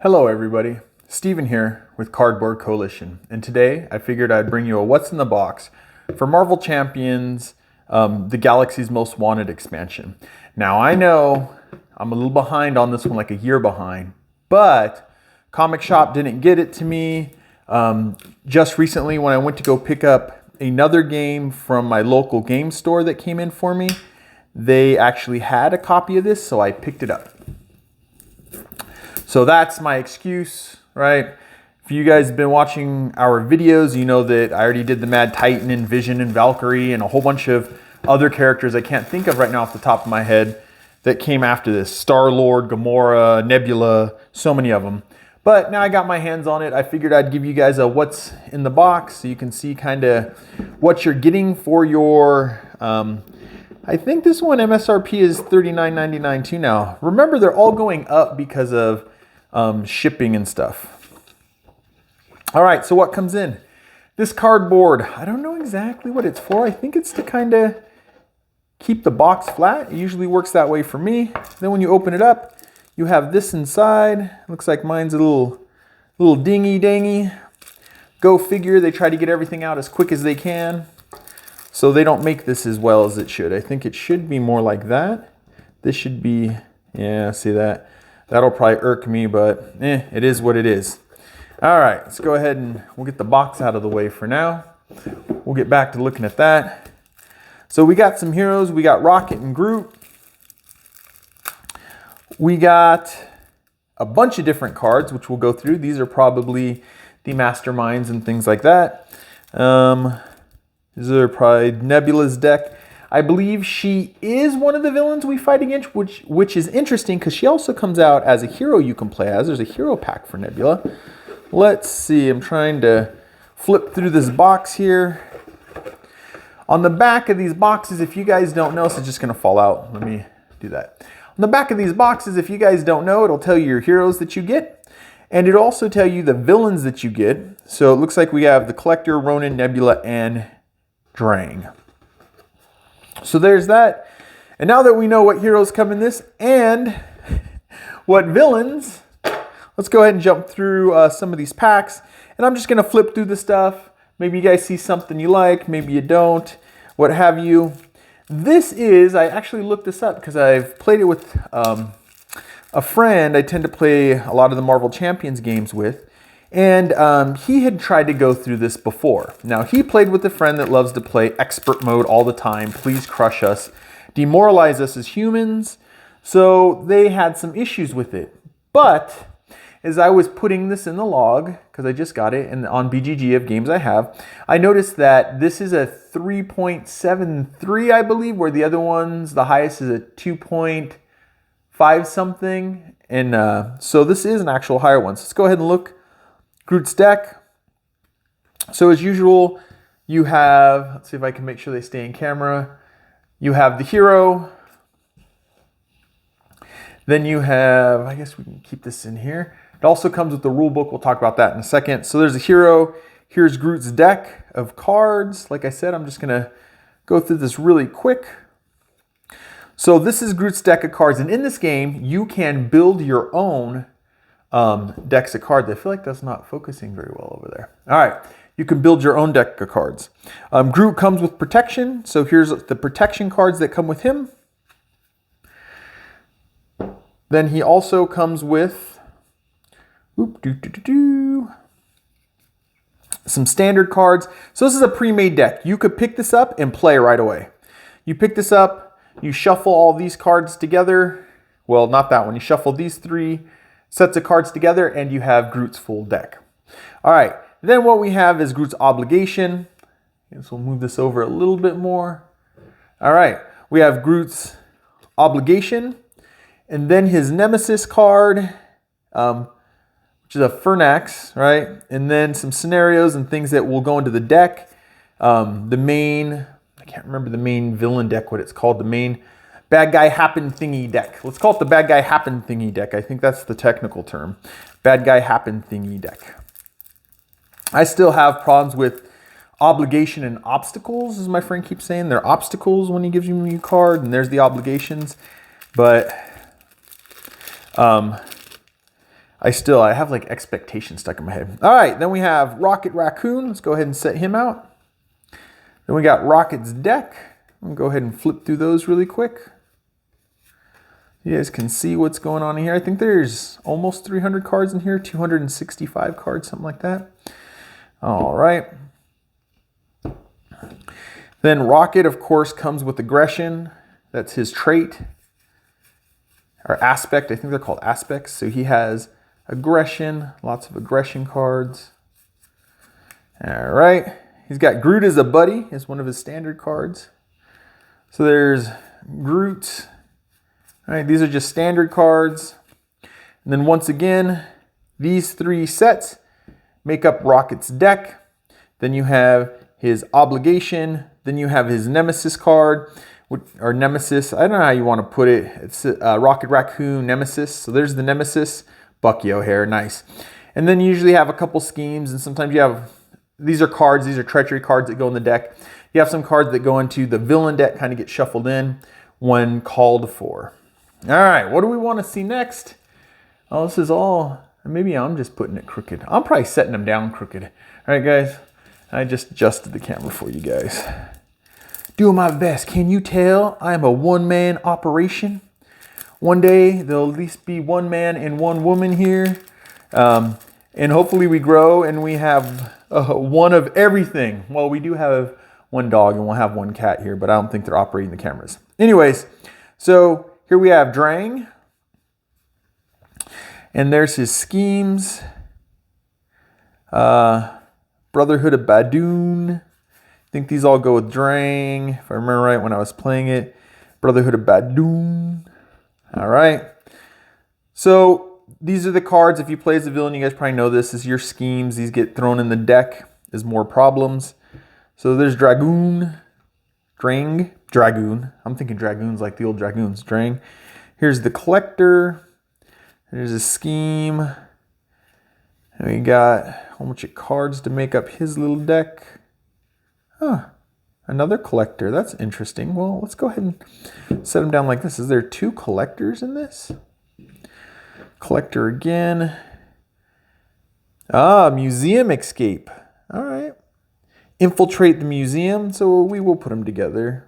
Hello everybody, Steven here with Cardboard Coalition, and today I figured I'd bring you a What's in the Box for Marvel Champions, the Galaxy's Most Wanted expansion. Now I know I'm a little behind on this one, like a year behind, but Comic Shop didn't get it to me. Just recently when I went to go pick up another game from my local game store that came in for me, they actually had a copy of this, so I picked it up. So that's my excuse, right? If you guys have been watching our videos, you know that I already did the Mad Titan and Vision and Valkyrie and a whole bunch of other characters I can't think of right now off the top of my head that came after this. Star-Lord, Gamora, Nebula, so many of them. But now I got my hands on it. I figured I'd give you guys a what's in the box so you can see kind of what you're getting for your... I think this one MSRP is $39.99 too now. Remember, they're all going up because of shipping and stuff. All right, so what comes in? This cardboard, I don't know exactly what it's for. I think it's to kind of keep the box flat. It usually works that way for me. Then when you open it up, you have this inside. Looks like mine's a little dingy-dangy. Go figure, they try to get everything out as quick as they can. So they don't make this as well as it should. I think it should be more like that. This should be, yeah, see that? That'll probably irk me, but it is what it is. All right, let's go ahead and we'll get the box out of the way for now. We'll get back to looking at that. So we got some heroes. We got Rocket and Groot. We got a bunch of different cards, which we'll go through. These are probably the masterminds and things like that. These are probably Nebula's deck. I believe she is one of the villains we fight against, which is interesting because she also comes out as a hero you can play as. There's a hero pack for Nebula. Let's see, I'm trying to flip through this box here. On the back of these boxes, if you guys don't know, so it's just gonna fall out. Let me do that. On the back of these boxes, if you guys don't know, it'll tell you your heroes that you get. And it'll also tell you the villains that you get. So it looks like we have the Collector, Ronin, Nebula, and Drang. So there's that. And now that we know what heroes come in this and what villains, let's go ahead and jump through some of these packs. And I'm just going to flip through the stuff. Maybe you guys see something you like, maybe you don't, what have you. This is, I actually looked this up because I've played it with a friend I tend to play a lot of the Marvel Champions games with. And he had tried to go through this before. Now, he played with a friend that loves to play expert mode all the time. Please crush us. Demoralize us as humans. So they had some issues with it. But as I was putting this in the log, because I just got it and on BGG of games I have, I noticed that this is a 3.73, I believe, where the other ones, the highest is a 2.5 something. And so this is an actual higher one. So let's go ahead and look. Groot's deck. So as usual, you have, let's see if I can make sure they stay in camera. You have the hero. Then you have, I guess we can keep this in here. It also comes with the rule book. We'll talk about that in a second. So there's a hero. Here's Groot's deck of cards. Like I said, I'm just going to go through this really quick. So this is Groot's deck of cards. And in this game, you can build your own decks of cards. I feel like that's not focusing very well over there. All right, you can build your own deck of cards. Groot comes with protection, so here's the protection cards that come with him. Then he also comes with some standard cards. So this is a pre-made deck. You could pick this up and play right away. You pick this up, you shuffle all these cards together. Well, not that one. You shuffle these three sets of cards together and you have Groot's full deck. All right, then what we have is Groot's obligation. So we'll move this over a little bit more. All right, we have Groot's obligation and then his nemesis card, which is a Fernax, right? And then some scenarios and things that will go into the deck. The main, I can't remember the main villain deck, what it's called, the main Bad Guy Happen Thingy deck. Let's call it the Bad Guy Happen Thingy deck. I think that's the technical term. Bad Guy Happen Thingy deck. I still have problems with obligation and obstacles, as my friend keeps saying. They're obstacles when he gives you a new card, and there's the obligations. But I have like expectations stuck in my head. All right, then we have Rocket Raccoon. Let's go ahead and set him out. Then we got Rocket's deck. I'm gonna go ahead and flip through those really quick. You guys can see what's going on in here. I think there's almost 300 cards in here, 265 cards, something like that. All right. Then Rocket, of course, comes with aggression. That's his trait. Or aspect, I think they're called aspects. So he has aggression, lots of aggression cards. All right. He's got Groot as a buddy, as one of his standard cards. So there's Groot. All right, these are just standard cards. And then once again, these three sets make up Rocket's deck. Then you have his obligation. Then you have his nemesis card, or nemesis. I don't know how you want to put it. It's Rocket Raccoon Nemesis. So there's the nemesis. Bucky O'Hare, nice. And then you usually have a couple schemes, and sometimes you have, these are cards, these are treachery cards that go in the deck. You have some cards that go into the villain deck, kind of get shuffled in when called for. All right, what do we want to see next? Oh, this is all, maybe I'm just putting it crooked. I'm probably setting them down crooked. All right, guys, I just adjusted the camera for you guys. Doing my best. Can you tell I am a one-man operation? One day, there'll at least be one man and one woman here. And hopefully we grow and we have one of everything. Well, we do have one dog and we'll have one cat here, but I don't think they're operating the cameras. Anyways, so here we have Drang. And there's his schemes. Brotherhood of Badoon. I think these all go with Drang, if I remember right when I was playing it. Brotherhood of Badoon. All right. So these are the cards. If you play as a villain, you guys probably know this. This is your schemes. These get thrown in the deck as more problems. So there's Dragoon. Dragoon. I'm thinking Dragoons like the old Dragoons. Drang. Here's the Collector. There's a scheme. And we got a whole bunch of cards to make up his little deck. Huh. Another Collector. That's interesting. Well, let's go ahead and set them down like this. Is there two Collectors in this? Collector again. Museum Escape. All right. Infiltrate the museum. So we will put them together.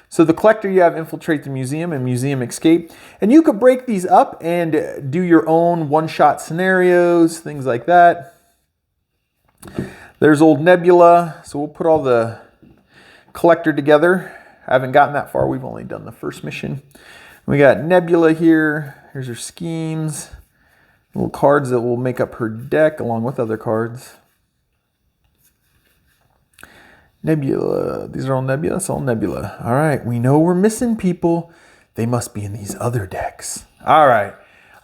So the Collector, you have Infiltrate the Museum and Museum Escape. And you could break these up and do your own one-shot scenarios, things like that. There's old Nebula. So we'll put all the Collector together. I haven't gotten that far. We've only done the first mission. We got Nebula here. Here's her schemes. Little cards that will make up her deck along with other cards. Nebula. These are all Nebula. That's all Nebula. All right. We know we're missing people. They must be in these other decks. All right.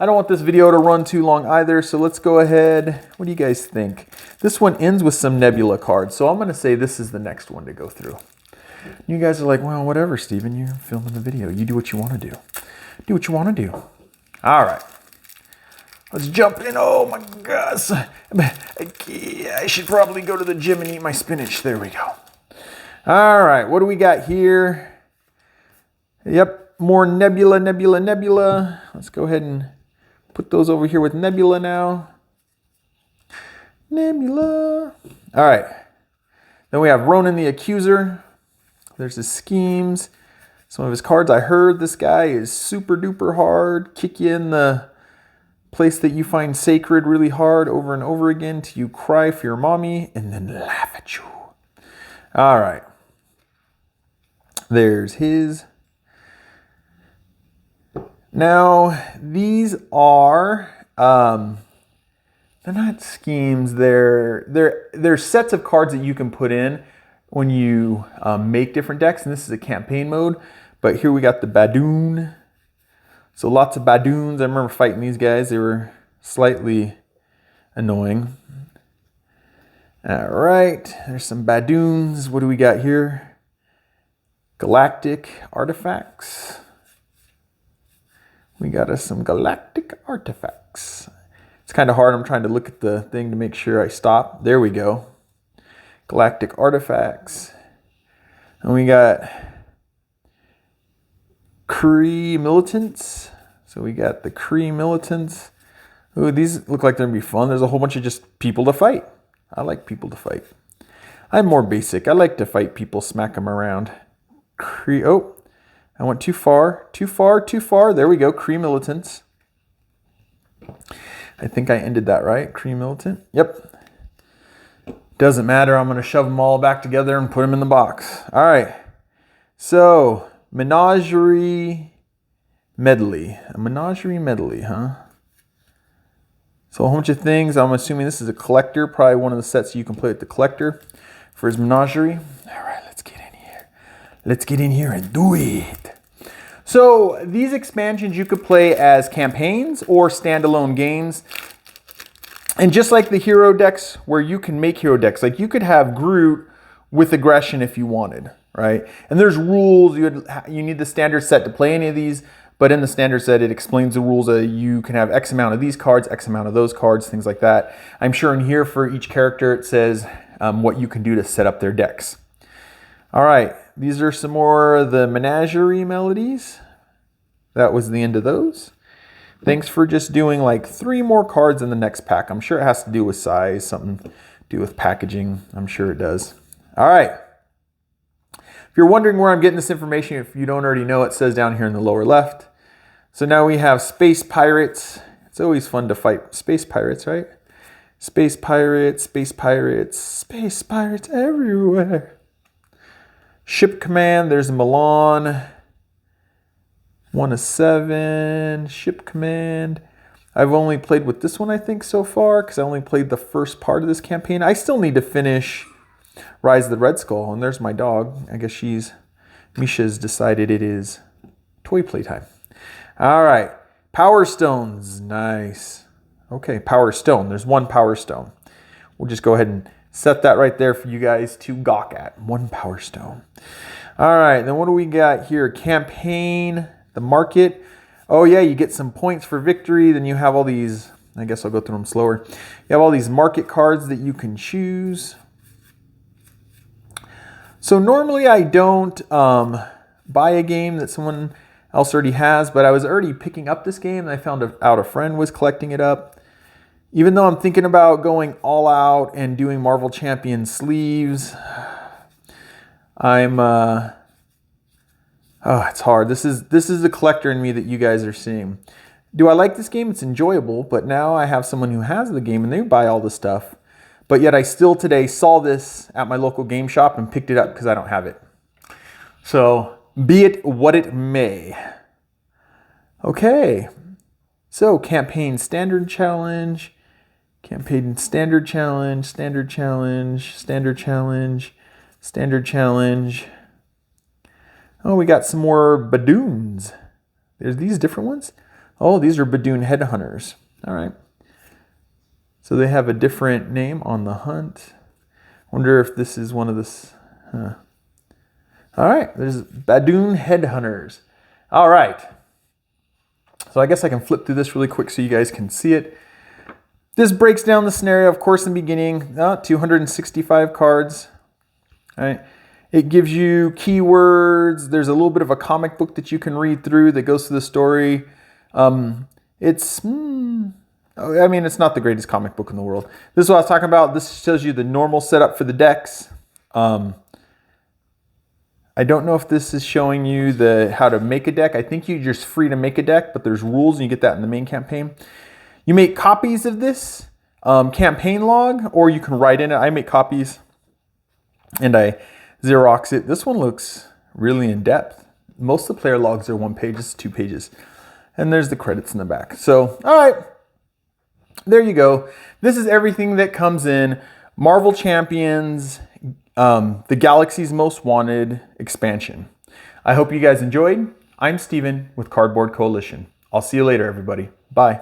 I don't want this video to run too long either, so let's go ahead. What do you guys think? This one ends with some Nebula cards, so I'm going to say this is the next one to go through. You guys are like, well, whatever, Steven. You're filming the video. You do what you want to do. Do what you want to do. All right. Let's jump in. Oh, my gosh. I should probably go to the gym and eat my spinach. There we go. All right. What do we got here? Yep. More Nebula, Nebula, Nebula. Let's go ahead and put those over here with Nebula now. Nebula. All right. Then we have Ronin the Accuser. There's his schemes. Some of his cards. I heard this guy is super duper hard. Kick you in the place that you find sacred really hard over and over again till you cry for your mommy and then laugh at you. All right. There's his. Now, these are, they're not schemes. They're sets of cards that you can put in when you make different decks. And this is a campaign mode. But here we got the Badoon. So lots of Badoons. I remember fighting these guys. They were slightly annoying. All right. There's some Badoons. What do we got here? Galactic Artifacts. We got us some Galactic Artifacts. It's kind of hard. I'm trying to look at the thing to make sure I stop. There we go. Galactic Artifacts. And we got Kree Militants. So we got the Kree Militants. Ooh, these look like they're gonna be fun. There's a whole bunch of just people to fight. I like people to fight. I'm more basic. I like to fight people, smack them around. Oh, I went too far, too far, too far. There we go, Kree militants. I think I ended that right, Kree militant. Yep. Doesn't matter, I'm gonna shove them all back together and put them in the box. All right, so menagerie medley. A menagerie medley, huh? So a whole bunch of things. I'm assuming this is a collector, probably one of the sets you can play with the collector for his menagerie. All right, let's get in here. Let's get in here and do it. So these expansions you could play as campaigns or standalone games. And just like the hero decks where you can make hero decks, like you could have Groot with aggression if you wanted, right? And there's rules. You need the standard set to play any of these. But in the standard set, it explains the rules that you can have X amount of these cards, X amount of those cards, things like that. I'm sure in here for each character, it says what you can do to set up their decks. All right, these are some more of the menagerie melodies. That was the end of those. Thanks for just doing like 3 more cards in the next pack. I'm sure it has to do with size, something to do with packaging. I'm sure it does. All right. If you're wondering where I'm getting this information, if you don't already know, it says down here in the lower left. So now we have space pirates. It's always fun to fight space pirates, right? Space pirates, space pirates, space pirates everywhere. Ship command, there's Milan. 1 of 7, ship command. I've only played with this one, I think, so far, because I only played the first part of this campaign. I still need to finish Rise of the Red Skull, and there's my dog. I guess Misha's decided it is toy playtime. All right, Power Stones, nice. Okay, Power Stone, there's 1 Power Stone. We'll just go ahead and set that right there for you guys to gawk at, 1 Power Stone. All right, then what do we got here? Campaign, the market. Oh yeah, you get some points for victory. Then you have all these, I guess I'll go through them slower. You have all these market cards that you can choose. So normally I don't buy a game that someone else already has, but I was already picking up this game and I found out a friend was collecting it up. Even though I'm thinking about going all out and doing Marvel Champion sleeves, it's hard. This is the collector in me that you guys are seeing. Do I like this game? It's enjoyable, but now I have someone who has the game and they buy all the stuff. But yet I still today saw this at my local game shop and picked it up because I don't have it. So be it what it may. Okay. So campaign standard challenge, campaign standard challenge, standard challenge, standard challenge, standard challenge. Oh, we got some more Badoons. There's these different ones. Oh, these are Badoon headhunters. All right. So they have a different name on the hunt. Wonder if this is one of this. Huh. All right, there's Badoon headhunters. All right. So I guess I can flip through this really quick so you guys can see it. This breaks down the scenario, of course, in the beginning. 265 cards. All right. It gives you keywords. There's a little bit of a comic book that you can read through that goes through the story. It's not the greatest comic book in the world. This is what I was talking about. This shows you the normal setup for the decks. I don't know if this is showing you how to make a deck. I think you're just free to make a deck, but there's rules and you get that in the main campaign. You make copies of this campaign log, or you can write in it. I make copies and I Xerox it. This one looks really in depth. Most of the player logs are 1 page, it's 2 pages. And there's the credits in the back. So, all right, there you go. This is everything that comes in Marvel Champions, the Galaxy's Most Wanted expansion. I hope you guys enjoyed. I'm Steven with Cardboard Coalition. I'll see you later, everybody. Bye.